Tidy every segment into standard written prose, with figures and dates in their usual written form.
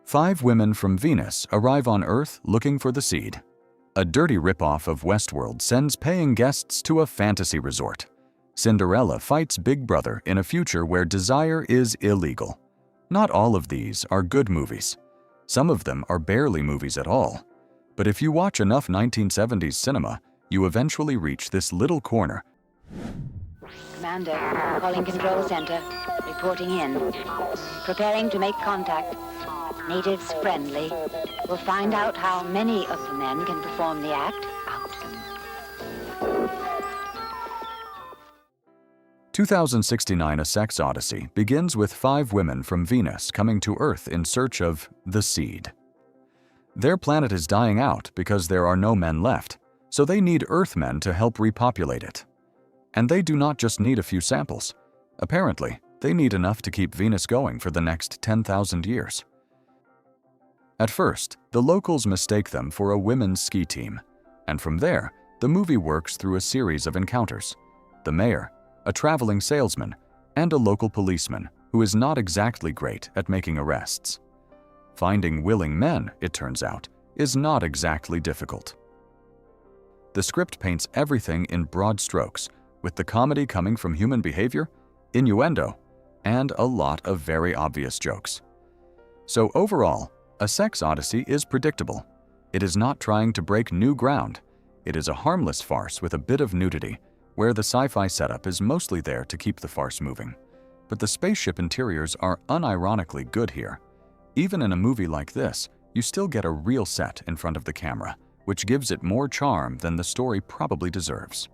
5 women from Venus arrive on Earth looking for the seed. A dirty ripoff of SexWorld sends paying guests to a fantasy resort. Cinderella fights Big Brother in a future where desire is illegal. Not all of these are good movies. Some of them are barely movies at all. But if you watch enough 1970s cinema, you eventually reach this little corner. Commander, calling Control Center. Reporting in. Preparing to make contact. Natives friendly. We'll find out how many of the men can perform the act. Out. 2069 A Sex Odyssey begins with 5 women from Venus coming to Earth in search of the seed. Their planet is dying out because there are no men left, so they need Earthmen to help repopulate it. And they do not just need a few samples. Apparently, they need enough to keep Venus going for the next 10,000 years. At first, the locals mistake them for a women's ski team, and from there, the movie works through a series of encounters. The mayor, a traveling salesman, and a local policeman who is not exactly great at making arrests. Finding willing men, it turns out, is not exactly difficult. The script paints everything in broad strokes, with the comedy coming from human behavior, innuendo, and a lot of very obvious jokes. So overall, A Sex Odyssey is predictable. It is not trying to break new ground. It is a harmless farce with a bit of nudity, where the sci-fi setup is mostly there to keep the farce moving. But the spaceship interiors are unironically good here. Even in a movie like this, you still get a real set in front of the camera, which gives it more charm than the story probably deserves.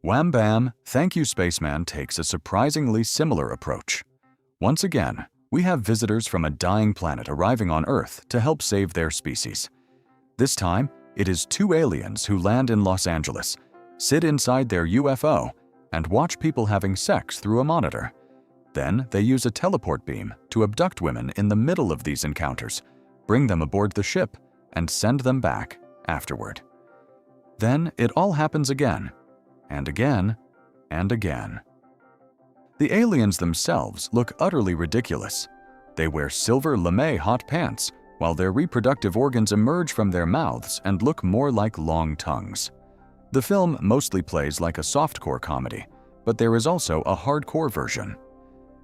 Wham Bam, Thank You Spaceman takes a surprisingly similar approach. Once again, we have visitors from a dying planet arriving on Earth to help save their species. This time, it is 2 aliens who land in Los Angeles, sit inside their UFO, and watch people having sex through a monitor. Then they use a teleport beam to abduct women in the middle of these encounters, bring them aboard the ship, and send them back afterward. Then it all happens again, and again, and again. The aliens themselves look utterly ridiculous. They wear silver lame hot pants, while their reproductive organs emerge from their mouths and look more like long tongues. The film mostly plays like a softcore comedy, but there is also a hardcore version.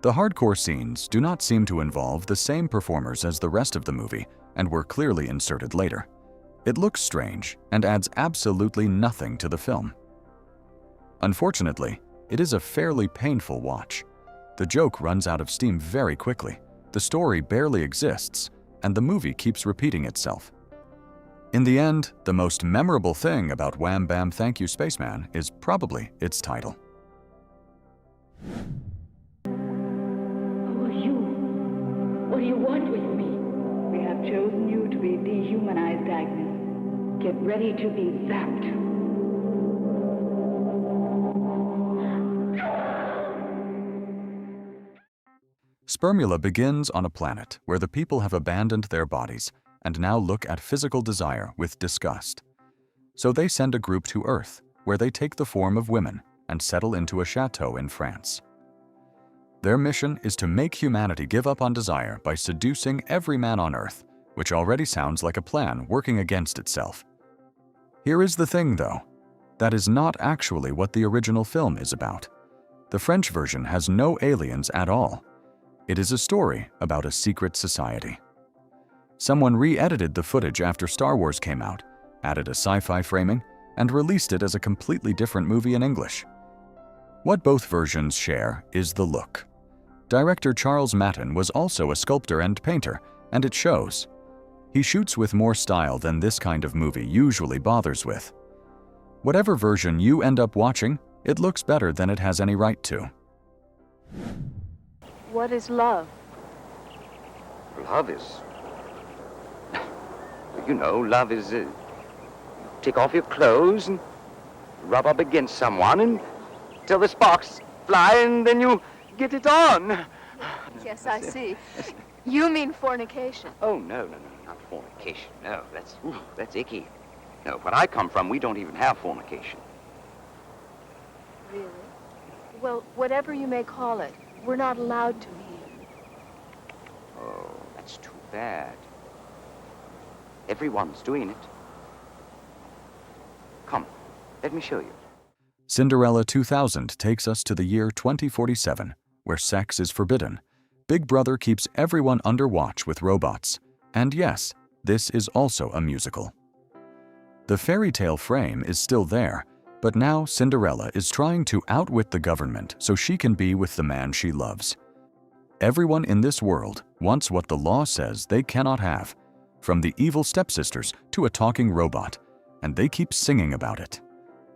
The hardcore scenes do not seem to involve the same performers as the rest of the movie and were clearly inserted later. It looks strange and adds absolutely nothing to the film. Unfortunately, it is a fairly painful watch. The joke runs out of steam very quickly, the story barely exists, and the movie keeps repeating itself. In the end, the most memorable thing about Wham Bam Thank You Spaceman is probably its title. Who are you? What do you want with me? We have chosen you to be dehumanized, Agnes. Get ready to be zapped. Spermula begins on a planet where the people have abandoned their bodies and now look at physical desire with disgust. So they send a group to Earth, where they take the form of women and settle into a chateau in France. Their mission is to make humanity give up on desire by seducing every man on Earth, which already sounds like a plan working against itself. Here is the thing, though. That is not actually what the original film is about. The French version has no aliens at all. It is a story about a secret society. Someone re-edited the footage after Star Wars came out, added a sci-fi framing, and released it as a completely different movie in English. What both versions share is the look. Director Charles Matten was also a sculptor and painter, and it shows. He shoots with more style than this kind of movie usually bothers with. Whatever version you end up watching, it looks better than it has any right to. What is love? Love is... You know, love is... take off your clothes and rub up against someone and till the sparks fly and then you get it on. Yes, I see. You mean fornication. Oh, no, not fornication. No, that's icky. No, where I come from, we don't even have fornication. Really? Well, whatever you may call it, we're not allowed to here. That's too bad. Everyone's doing it. Come, let me show you. Cinderella 2000 takes us to the year 2047, where sex is forbidden. Big Brother keeps everyone under watch with robots. And yes, this is also a musical. The fairy tale frame is still there, but now Cinderella is trying to outwit the government so she can be with the man she loves. Everyone in this world wants what the law says they cannot have, from the evil stepsisters to a talking robot, and they keep singing about it.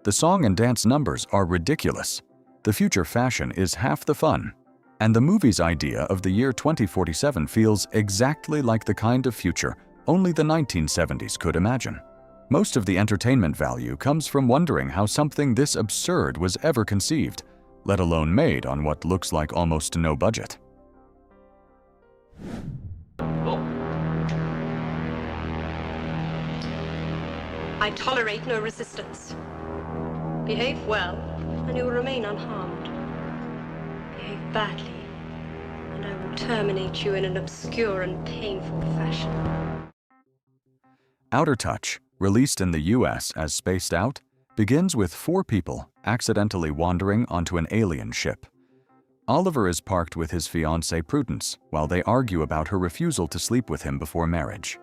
The song and dance numbers are ridiculous. The future fashion is half the fun. And the movie's idea of the year 2047 feels exactly like the kind of future only the 1970s could imagine. Most of the entertainment value comes from wondering how something this absurd was ever conceived, let alone made on what looks like almost no budget. I tolerate no resistance. Behave well, and you will remain unharmed. Behave badly, and I will terminate you in an obscure and painful fashion. Outer Touch, released in the US as Spaced Out, begins with 4 people accidentally wandering onto an alien ship. Oliver is parked with his fiancée Prudence while they argue about her refusal to sleep with him before marriage.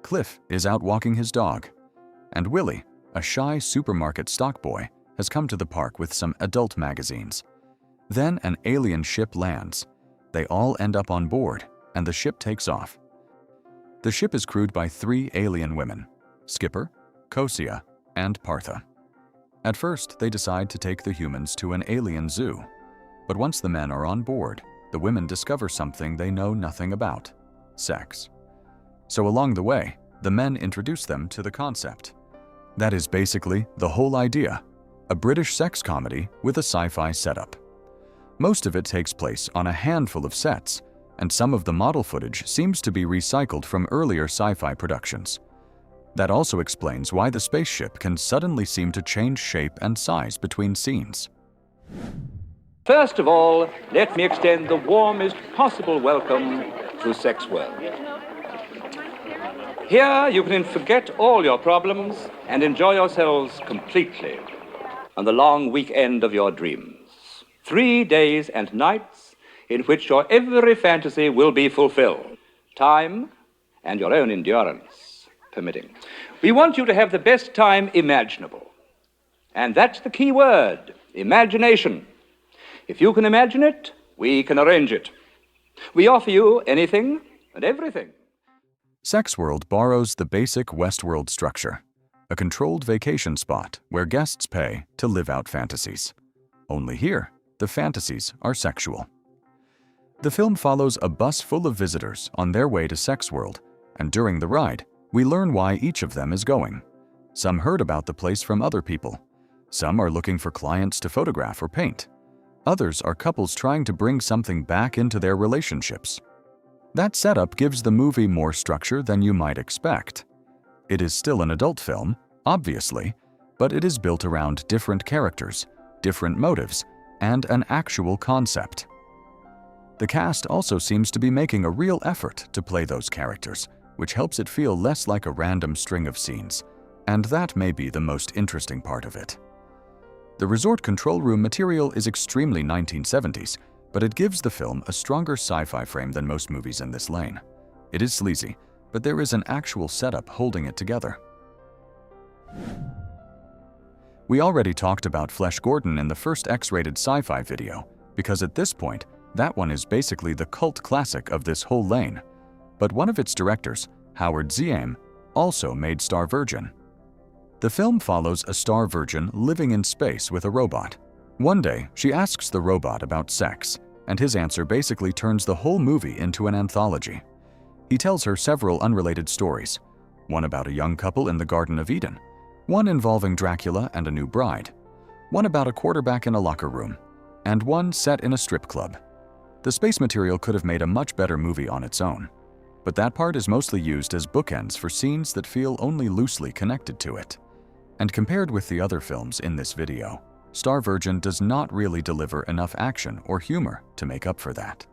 Cliff is out walking his dog. And Willie, a shy supermarket stock boy, has come to the park with some adult magazines. Then an alien ship lands. They all end up on board, and the ship takes off. The ship is crewed by 3 alien women, Skipper, Kosia, and Partha. At first, they decide to take the humans to an alien zoo. But once the men are on board, the women discover something they know nothing about: sex. So along the way, the men introduce them to the concept. That is basically the whole idea, a British sex comedy with a sci-fi setup. Most of it takes place on a handful of sets, and some of the model footage seems to be recycled from earlier sci-fi productions. That also explains why the spaceship can suddenly seem to change shape and size between scenes. First of all, let me extend the warmest possible welcome to SexWorld. Here you can forget all your problems and enjoy yourselves completely on the long weekend of your dreams. 3 days and nights in which your every fantasy will be fulfilled, time and your own endurance permitting. We want you to have the best time imaginable. And that's the key word, imagination. If you can imagine it, we can arrange it. We offer you anything and everything. SexWorld borrows the basic Westworld structure, a controlled vacation spot where guests pay to live out fantasies. Only here, the fantasies are sexual. The film follows a bus full of visitors on their way to SexWorld, and during the ride, we learn why each of them is going. Some heard about the place from other people. Some are looking for clients to photograph or paint. Others are couples trying to bring something back into their relationships. That setup gives the movie more structure than you might expect. It is still an adult film, obviously, but it is built around different characters, different motives, and an actual concept. The cast also seems to be making a real effort to play those characters, which helps it feel less like a random string of scenes, and that may be the most interesting part of it. The resort control room material is extremely 1970s, but it gives the film a stronger sci-fi frame than most movies in this lane. It is sleazy, but there is an actual setup holding it together. We already talked about Flesh Gordon in the first X-rated sci-fi video, because at this point, that one is basically the cult classic of this whole lane. But one of its directors, Howard Ziam, also made Star Virgin. The film follows a star virgin living in space with a robot. One day, she asks the robot about sex, and his answer basically turns the whole movie into an anthology. He tells her several unrelated stories, one about a young couple in the Garden of Eden, one involving Dracula and a new bride, one about a quarterback in a locker room, and one set in a strip club. The space material could have made a much better movie on its own, but that part is mostly used as bookends for scenes that feel only loosely connected to it. And compared with the other films in this video, Star Virgin does not really deliver enough action or humor to make up for that.